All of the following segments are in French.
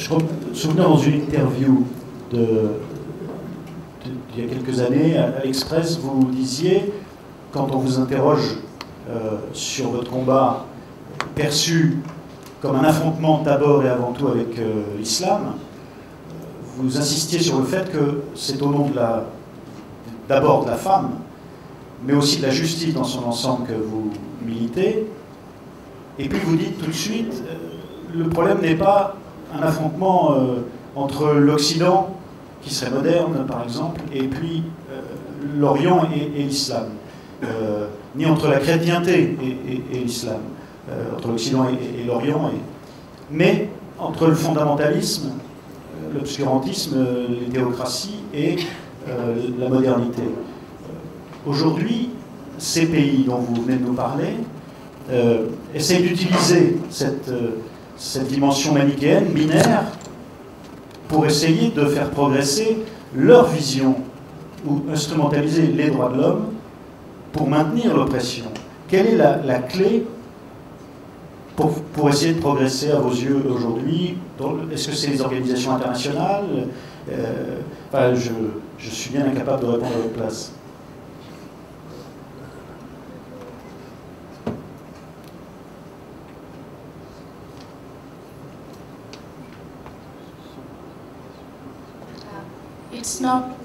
Je me souviens dans une interview il y a quelques années, à l'Express, vous disiez, quand on vous interroge sur votre combat perçu comme un affrontement d'abord et avant tout avec l'islam, vous insistiez sur le fait que c'est au nom d'abord de la femme, mais aussi de la justice dans son ensemble que vous militez. Et puis vous dites tout de suite, le problème n'est pas un affrontement entre l'Occident, qui serait moderne par exemple, et puis l'Orient et l'islam, ni entre la chrétienté et l'islam, entre l'Occident et l'Orient, mais entre le fondamentalisme, l'obscurantisme, les théocraties et la modernité. Aujourd'hui, ces pays dont vous venez de nous parler essayent d'utiliser cette dimension manichéenne, binaire, pour essayer de faire progresser leur vision ou instrumentaliser les droits de l'homme pour maintenir l'oppression. Quelle est la clé pour essayer de progresser à vos yeux aujourd'hui? Est-ce que c'est les organisations internationales? Je suis bien incapable de répondre à votre place. It's not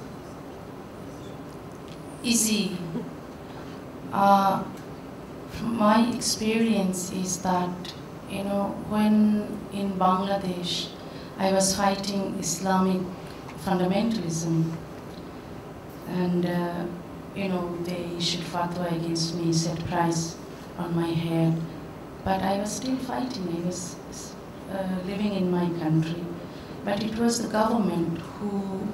easy. My experience is that, when in Bangladesh, I was fighting Islamic fundamentalism, and they issued fatwa against me, set price on my head, but I was still fighting. I was living in my country, but it was the government who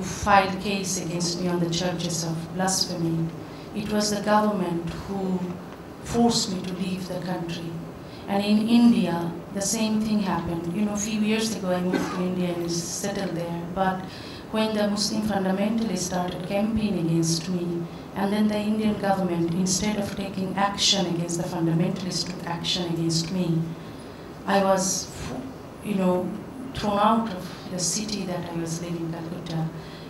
filed case against me on the charges of blasphemy. It was the government who forced me to leave the country. And in India, the same thing happened. A few years ago I moved to India and settled there. But when the Muslim fundamentalists started campaigning against me, and then the Indian government, instead of taking action against the fundamentalists, took action against me, I was, thrown out of the city that I was living, Calcutta,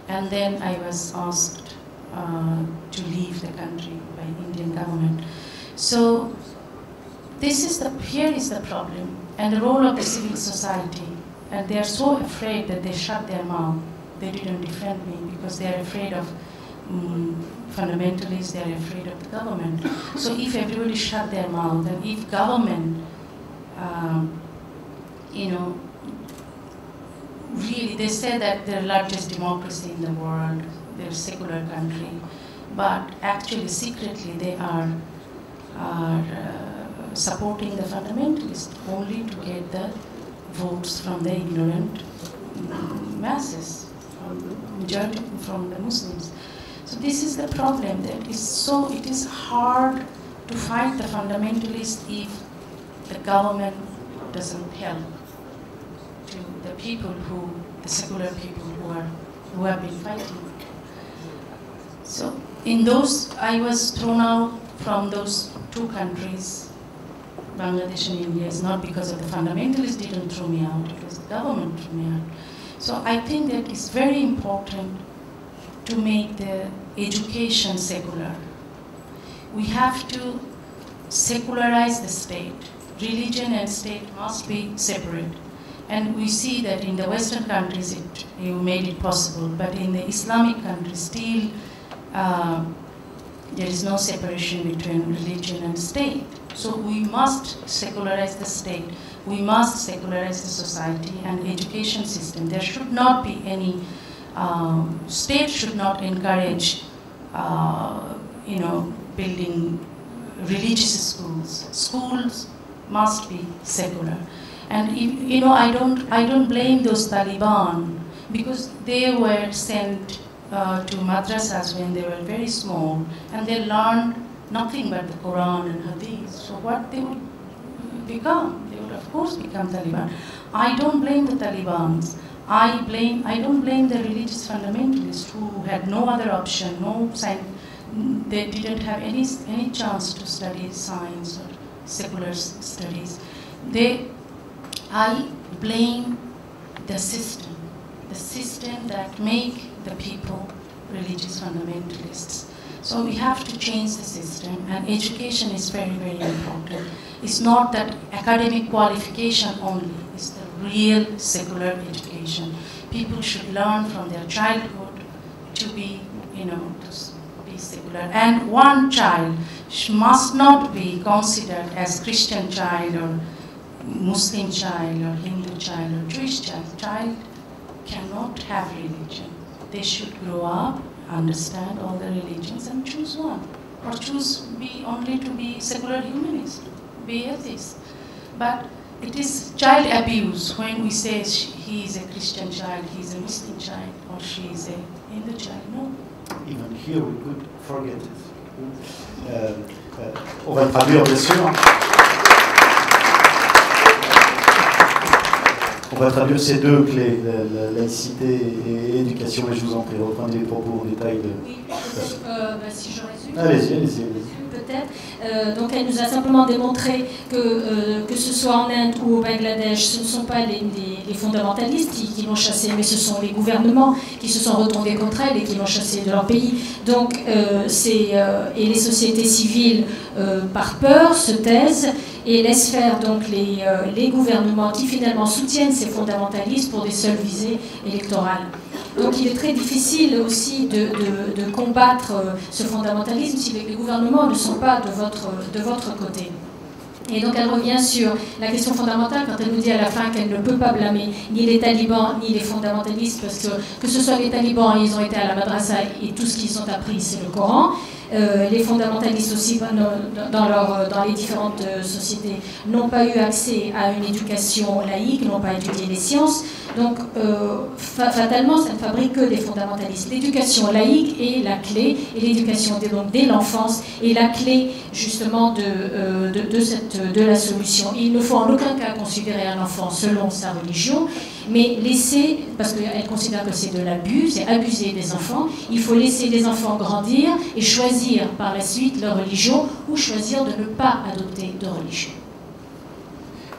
and then I was asked to leave the country by Indian government. So here is the problem, and the role of the civil society, and they are so afraid that they shut their mouth. They didn't defend me because they are afraid of fundamentalists, they are afraid of the government. So if everybody shut their mouth, and if government, really, they say that they're the largest democracy in the world, they're a secular country, but actually secretly they are supporting the fundamentalists only to get the votes from the ignorant masses, majority from the Muslims. So this is the problem, that it is hard to fight the fundamentalists if the government doesn't help to the people the secular people who have been fighting. So I was thrown out from those two countries, Bangladesh and India. It's not because of the fundamentalists didn't throw me out, it was the government threw me out. So I think that it's very important to make the education secular. We have to secularize the state. Religion and state must be separate. And we see that in the Western countries you made it possible, but in the Islamic countries still there is no separation between religion and state. So we must secularize the state, we must secularize the society and education system. There should not be any, state should not encourage, building religious schools. Schools must be secular. And I don't blame those Taliban, because they were sent to madrasas when they were very small, and they learned nothing but the Quran and Hadith. So what they would become? They would of course become Taliban. I don't blame the Talibans. I don't blame the religious fundamentalists who had no other option, they didn't have any chance to study science or secular studies. I blame the system that make the people religious fundamentalists. So we have to change the system, and education is very, very important. It's not that academic qualification only, it's the real secular education. People should learn from their childhood to be, to be secular. And one child must not be considered as Christian child or Muslim child or Hindu child or Jewish child. Child cannot have religion. They should grow up, understand all the religions and choose one. Or choose only to be secular humanist, be atheist. But it is child abuse when we say he is a Christian child, he is a Muslim child, or she is a Hindu child. No. Even here we could forget it. On va traduire, bien sûr. On va traduire ces deux clés, la laïcité et l'éducation, mais je vous en prie, reprenez les propos en détail. Oui, si je résume. Allez-y. Peut-être. Donc elle nous a simplement démontré que ce soit en Inde ou au Bangladesh, ce ne sont pas les fondamentalistes qui l'ont chassée, mais ce sont les gouvernements qui se sont retournés contre elle et qui l'ont chassée de leur pays. Donc, et les sociétés civiles, par peur, se taisent et laissent faire donc les gouvernements qui finalement soutiennent ces fondamentalistes pour des seules visées électorales. Donc il est très difficile aussi de combattre ce fondamentalisme si les gouvernements ne sont pas de votre côté. Et donc elle revient sur la question fondamentale quand elle nous dit à la fin qu'elle ne peut pas blâmer ni les talibans ni les fondamentalistes, parce que ce soit les talibans, ils ont été à la madrasa et tout ce qu'ils ont appris c'est le Coran. Les fondamentalistes aussi, dans les différentes sociétés, n'ont pas eu accès à une éducation laïque, n'ont pas étudié les sciences. Donc, fatalement, ça ne fabrique que des fondamentalistes. L'éducation laïque est la clé, et l'éducation dès l'enfance est la clé, justement, de la solution. Il ne faut en aucun cas considérer un enfant selon sa religion, mais laisser, parce qu'elle considère que c'est de l'abus, c'est abuser des enfants, il faut laisser les enfants grandir et choisir par la suite leur religion ou choisir de ne pas adopter de religion.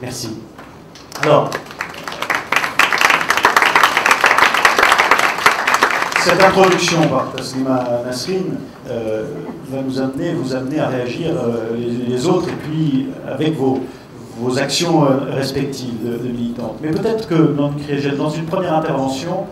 Merci. Alors, cette introduction par Taslima Nasrin va vous amener à réagir les autres et puis avec vos actions respectives de militantes. Mais peut-être que dans une première intervention,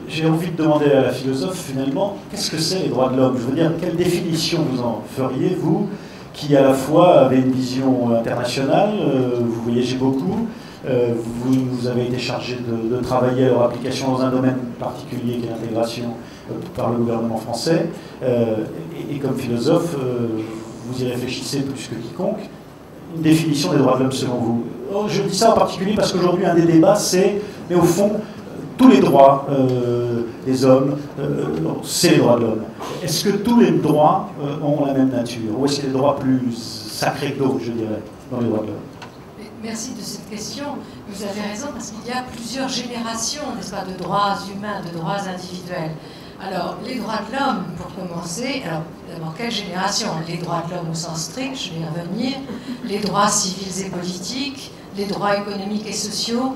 j'ai envie de demander à la philosophe finalement, qu'est-ce que c'est les droits de l'homme? Je veux dire, quelle définition vous en feriez, vous, qui à la fois avez une vision internationale, vous voyagez beaucoup, vous avez été chargé de travailler à leur application dans un domaine particulier qui est l'intégration par le gouvernement français, et comme philosophe, vous y réfléchissez plus que quiconque. Une définition des droits de l'homme selon vous? Je dis ça en particulier parce qu'aujourd'hui un des débats c'est, mais au fond, tous les droits des hommes, c'est les droits de l'homme. Est-ce que tous les droits ont la même nature? Ou est-ce qu'il y a des droits plus sacrés que d'autres, je dirais, dans les droits de l'homme? Merci de cette question. Vous avez raison parce qu'il y a plusieurs générations, n'est-ce pas, de droits humains, de droits individuels. Alors, les droits de l'homme, pour commencer, alors d'abord, quelle génération? Les droits de l'homme au sens strict, je vais y revenir, les droits civils et politiques, les droits économiques et sociaux,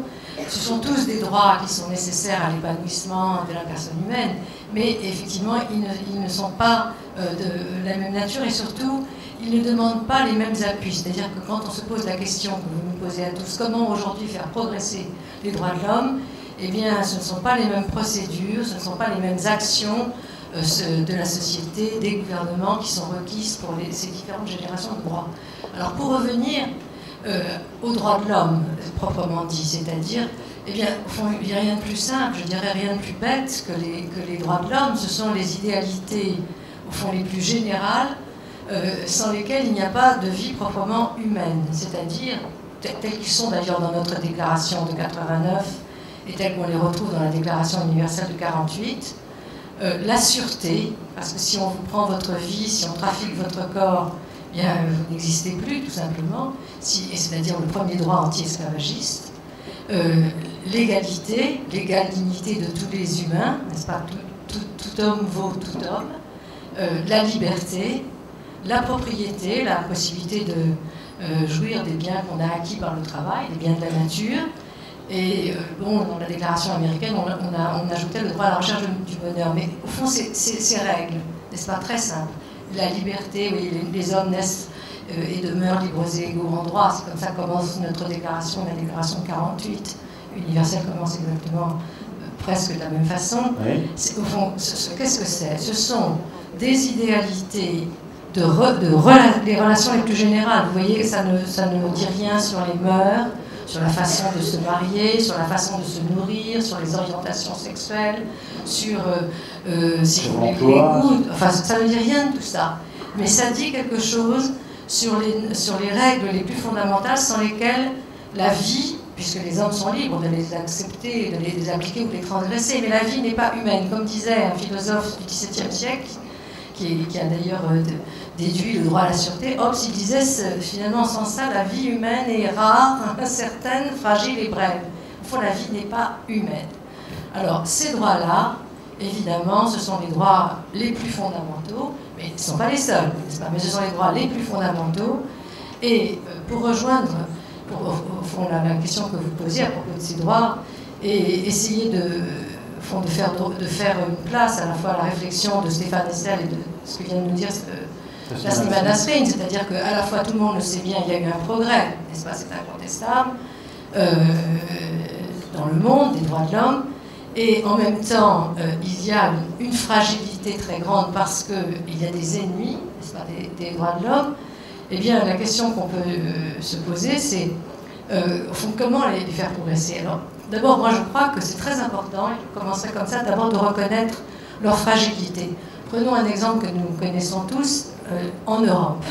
ce sont tous des droits qui sont nécessaires à l'épanouissement de la personne humaine, mais effectivement, ils ne sont pas de la même nature et surtout, ils ne demandent pas les mêmes appuis. C'est-à-dire que quand on se pose la question que vous nous posez à tous, comment aujourd'hui faire progresser les droits de l'homme, eh bien, ce ne sont pas les mêmes procédures, ce ne sont pas les mêmes actions de la société, des gouvernements qui sont requises pour ces différentes générations de droits. Alors, pour revenir aux droits de l'homme, proprement dit, c'est-à-dire, eh bien, au fond, il n'y a rien de plus simple, je dirais rien de plus bête que les droits de l'homme. Ce sont les idéalités, au fond, les plus générales, sans lesquelles il n'y a pas de vie proprement humaine, c'est-à-dire, tels qu'ils sont d'ailleurs dans notre déclaration de 89, et tels qu'on les retrouve dans la Déclaration universelle de 48, la sûreté, parce que si on vous prend votre vie, si on trafique votre corps, eh bien, vous n'existez plus, tout simplement, c'est-à-dire le premier droit anti-esclavagiste, l'égalité, l'égale dignité de tous les humains, n'est-ce pas, tout homme vaut tout homme, la liberté, la propriété, la possibilité de jouir des biens qu'on a acquis par le travail, des biens de la nature. Et bon, dans la déclaration américaine, on ajoutait le droit à la recherche du bonheur. Mais au fond, ces règles, n'est-ce pas, très simples. La liberté, oui, les hommes naissent et demeurent libres et égaux en droit. C'est comme ça que commence notre déclaration, la déclaration 48 universelle commence exactement presque de la même façon. Oui. Au fond, qu'est-ce que c'est? Ce sont des idéalités des relations les plus générales. Vous voyez, ça ne dit rien sur les mœurs, sur la façon de se marier, sur la façon de se nourrir, sur les orientations sexuelles, sur si vous voulez, les goûts. Enfin, ça ne dit rien de tout ça. Mais ça dit quelque chose sur les règles les plus fondamentales sans lesquelles la vie, puisque les hommes sont libres de les accepter, de les appliquer ou de les transgresser, mais la vie n'est pas humaine. Comme disait un philosophe du XVIIe siècle, qui a d'ailleurs déduit le droit à la sûreté, Hobbes, il disait finalement sans ça, la vie humaine est rare, incertaine, fragile et brève. Au fond, la vie n'est pas humaine. Alors, ces droits-là, évidemment, ce sont les droits les plus fondamentaux, mais ce ne sont pas les seuls, n'est-ce pas ? Mais ce sont les droits les plus fondamentaux. Et pour rejoindre, au fond, la question que vous posiez à propos de ces droits, et essayer de faire une place à la fois à la réflexion de Stéphane Hessel et de ce que vient de nous dire Nassima Nasrin, c'est-à-dire qu'à la fois tout le monde le sait bien, il y a eu un progrès, n'est-ce pas, c'est incontestable, dans le monde des droits de l'homme, et en même temps, il y a une fragilité très grande parce qu'il y a des ennemis, n'est-ce pas, des droits de l'homme. Eh bien, la question qu'on peut se poser, c'est au fond, comment les faire progresser. Alors, d'abord, moi je crois que c'est très important, et je commencerai comme ça, d'abord de reconnaître leur fragilité. Prenons un exemple que nous connaissons tous en Europe.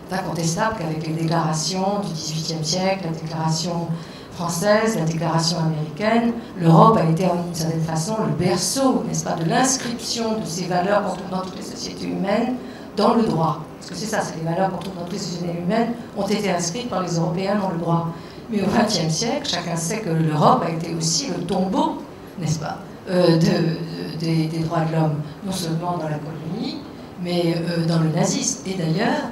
C'est incontestable qu'avec les déclarations du XVIIIe siècle, la déclaration française, la déclaration américaine, l'Europe a été d'une certaine façon le berceau, n'est-ce pas, de l'inscription de ces valeurs qu'on trouve dans toutes les sociétés humaines dans le droit. Parce que c'est ça, c'est les valeurs qu'on trouve dans toutes les sociétés humaines ont été inscrites par les Européens dans le droit. Mais au XXe siècle, chacun sait que l'Europe a été aussi le tombeau, n'est-ce pas, des droits de l'homme, non seulement dans la colonie, mais dans le nazisme. Et d'ailleurs,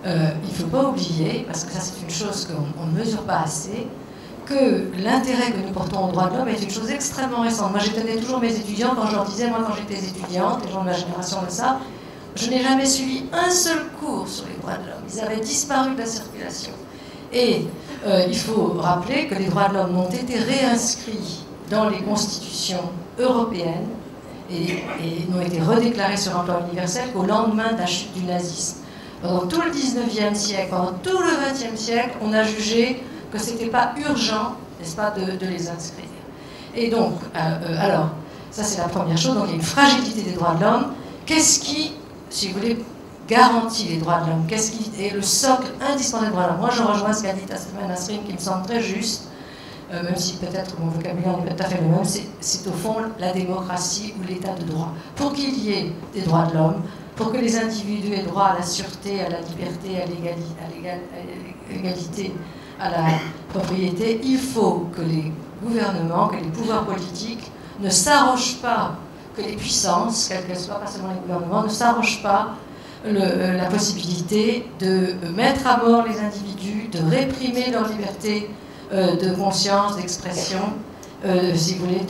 il ne faut pas oublier, parce que ça c'est une chose qu'on ne mesure pas assez, que l'intérêt que nous portons aux droits de l'homme est une chose extrêmement récente. Moi j'étonnais toujours mes étudiants quand je leur disais, moi quand j'étais étudiante, les gens de ma génération le savent, je n'ai jamais suivi un seul cours sur les droits de l'homme. Ils avaient disparu de la circulation. Et il faut rappeler que les droits de l'homme n'ont été réinscrits dans les constitutions européennes et n'ont été redéclarés sur un plan universel qu'au lendemain de la chute du nazisme. Pendant tout le 19e siècle, pendant tout le 20e siècle, on a jugé que ce n'était pas urgent, n'est-ce pas, de les inscrire. Et donc, alors, ça c'est la première chose, donc il y a une fragilité des droits de l'homme. Qu'est-ce qui, si vous voulez, garantit les droits de l'homme? Qu'est-ce qui est le socle indispensable des droits de l'homme? Moi, je rejoins ce qu'a dit Nassima Nasrin, qui me semble très juste, même si peut-être mon vocabulaire n'est pas tout à fait le même, c'est au fond la démocratie ou l'état de droit. Pour qu'il y ait des droits de l'homme, pour que les individus aient droit à la sûreté, à la liberté, à l'égalité, à la propriété, il faut que les gouvernements, que les pouvoirs politiques ne s'arrogent pas, que les puissances, quelles qu'elles soient, pas seulement les gouvernements, ne s'arrogent pas la possibilité de mettre à mort les individus, de réprimer leur liberté de conscience, d'expression, si vous voulez,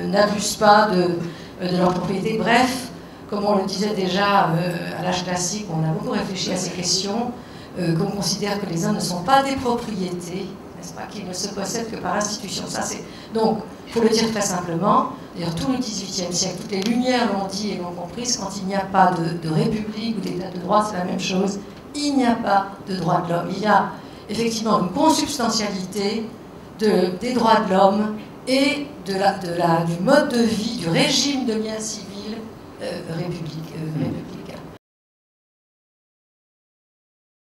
n'abusent pas de leur propriété. Bref, comme on le disait déjà à l'âge classique, on a beaucoup réfléchi à ces questions, qu'on considère que les uns ne sont pas des propriétés, n'est-ce pas, qu'ils ne se possèdent que par institution. Ça, donc, pour le dire très simplement, tout le XVIIIe siècle, toutes les Lumières l'ont dit et l'ont compris, quand il n'y a pas de république ou d'état de droit, c'est la même chose. Il n'y a pas de droit de l'homme. Il y a effectivement une consubstantialité des droits de l'homme et du mode de vie, du régime de lien civil républicain.